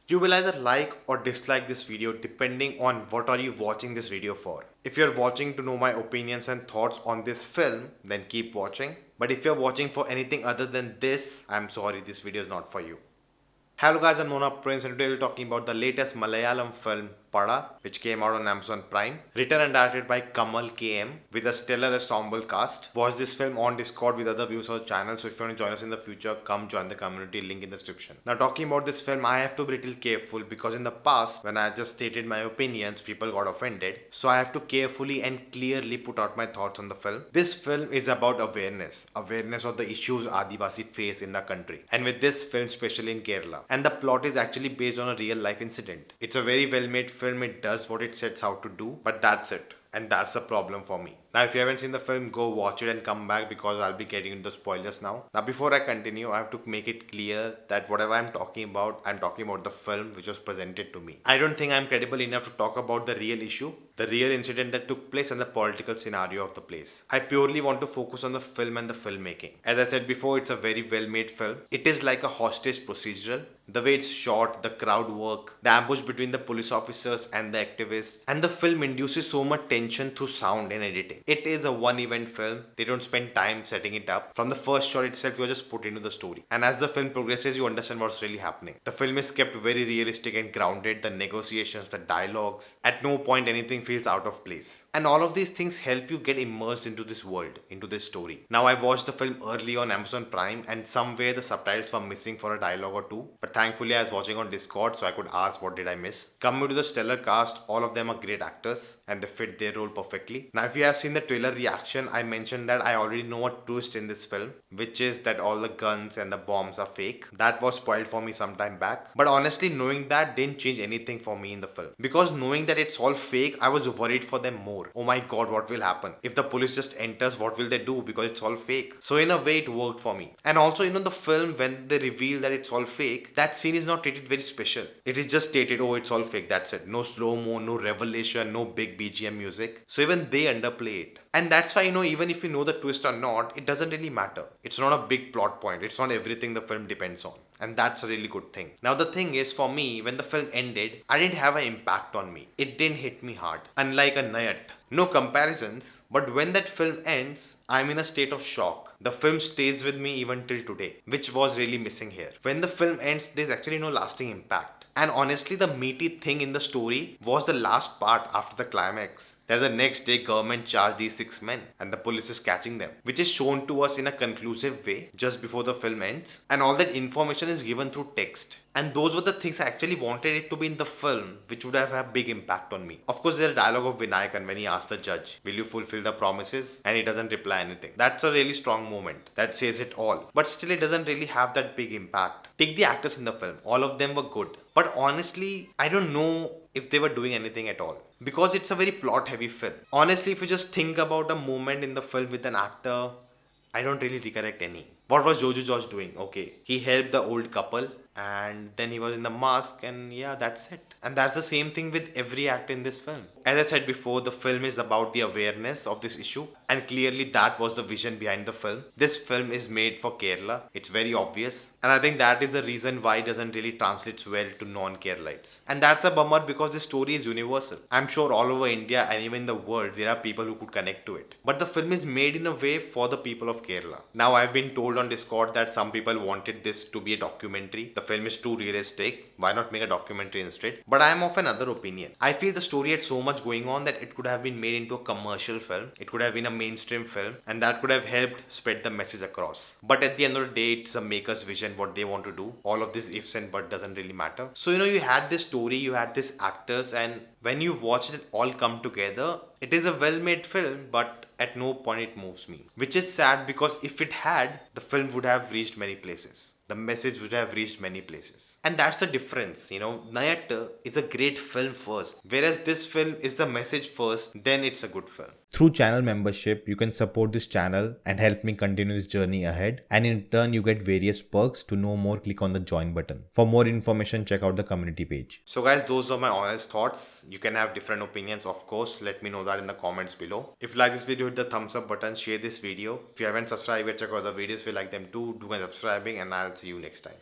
You will either like or dislike this video depending on what are you watching this video for. If you're watching to know my opinions and thoughts on this film, then keep watching. But if you're watching for anything other than this, I'm sorry, this video is not for you. Hello guys, I'm Nona Prince and today we're talking about the latest Malayalam film Pada, which came out on Amazon Prime, written and directed by Kamal K.M. with a stellar ensemble cast. Watch this film on Discord with other viewers or channel, so if you want to join us in the future, come join the community, link in the description. Now talking about this film, I have to be a little careful because in the past, when I just stated my opinions, people got offended. So I have to carefully and clearly put out my thoughts on the film. This film is about awareness of the issues Adivasi face in the country. And with this film, especially in Kerala. And the plot is actually based on a real life incident. It's a very well made film, it does what it sets out to do, but that's it. And that's a problem for me. Now, if you haven't seen the film, go watch it and come back because I'll be getting into spoilers now. Now, before I continue, I have to make it clear that whatever I'm talking about the film which was presented to me. I don't think I'm credible enough to talk about the real issue, the real incident that took place and the political scenario of the place. I purely want to focus on the film and the filmmaking. As I said before, it's a very well made film. It is like a hostage procedural. The way it's shot, the crowd work, the ambush between the police officers and the activists, and the film induces so much tension through sound and editing. It is a one event film. They don't spend time setting it up. From the first shot itself, you're just put into the story. And as the film progresses, you understand what's really happening. The film is kept very realistic and grounded. The negotiations, the dialogues, at no point anything feels out of place. And all of these things help you get immersed into this world, into this story. Now, I watched the film early on Amazon Prime and somewhere the subtitles were missing for a dialogue or two. But thankfully, I was watching on Discord so I could ask what did I miss. Coming to the stellar cast, all of them are great actors and they fit their role perfectly. Now, if you have seen the trailer reaction, I mentioned that I already know a twist in this film, which is that all the guns and the bombs are fake. That was spoiled for me some time back. But honestly, knowing that didn't change anything for me in the film. Because knowing that it's all fake, I was worried for them more. Oh my god, what will happen? If the police just enters, what will they do? Because it's all fake. So in a way, it worked for me. And also, the film, when they reveal that it's all fake, that scene is not treated very special. It is just stated, oh, it's all fake, that's it. No slow-mo, no revelation, no big BGM music. So even they underplay it. And that's why, even if you know the twist or not, it doesn't really matter. It's not a big plot point. It's not everything the film depends on. And that's a really good thing. Now the thing is, for me, when the film ended, I didn't have an impact on me. It didn't hit me hard. Unlike a Nayat. No comparisons, but when that film ends, I'm in a state of shock. The film stays with me even till today, which was really missing here. When the film ends, there's actually no lasting impact. And honestly, the meaty thing in the story was the last part after the climax. That the next day government charged these 6 men and the police is catching them, which is shown to us in a conclusive way just before the film ends. And all that information is given through text. And those were the things I actually wanted it to be in the film, which would have a big impact on me. Of course, there's a dialogue of Vinayakan when he asks the judge, will you fulfill the promises? And he doesn't reply anything. That's a really strong moment. That says it all. But still, it doesn't really have that big impact. Take the actors in the film. All of them were good. But honestly, I don't know if they were doing anything at all. Because it's a very plot heavy film. Honestly, if you just think about a moment in the film with an actor, I don't really recollect any. What was Joju George doing? Okay, he helped the old couple and then he was in the mask and yeah, that's it. And that's the same thing with every actor in this film. As I said before, the film is about the awareness of this issue and clearly that was the vision behind the film. This film is made for Kerala. It's very obvious. And I think that is the reason why it doesn't really translate well to non-Keralites. And that's a bummer because the story is universal. I'm sure all over India and even in the world, there are people who could connect to it. But the film is made in a way for the people of Kerala. Now, I've been told on Discord that some people wanted this to be a documentary. The film is too realistic. Why not make a documentary instead? But I am of another opinion. I feel the story had so much going on that it could have been made into a commercial film. It could have been a mainstream film and that could have helped spread the message across. But at the end of the day, it's a maker's vision, what they want to do. All of this ifs and buts doesn't really matter. So, you had this story, you had these actors, and when you watch it all come together, it is a well-made film, but at no point it moves me. Which is sad because if it had, the film would have reached many places. The message would have reached many places. And that's the difference, Nayat is a great film first. Whereas this film is the message first, then it's a good film. Through channel membership, you can support this channel and help me continue this journey ahead. And in turn, you get various perks. To know more, click on the join button. For more information, check out the community page. So guys, those are my honest thoughts. You can have different opinions, of course. Let me know that in the comments below. If you like this video, hit the thumbs up button, share this video. If you haven't subscribed yet, check out the videos if you like them too. Do my subscribing and I'll see you next time.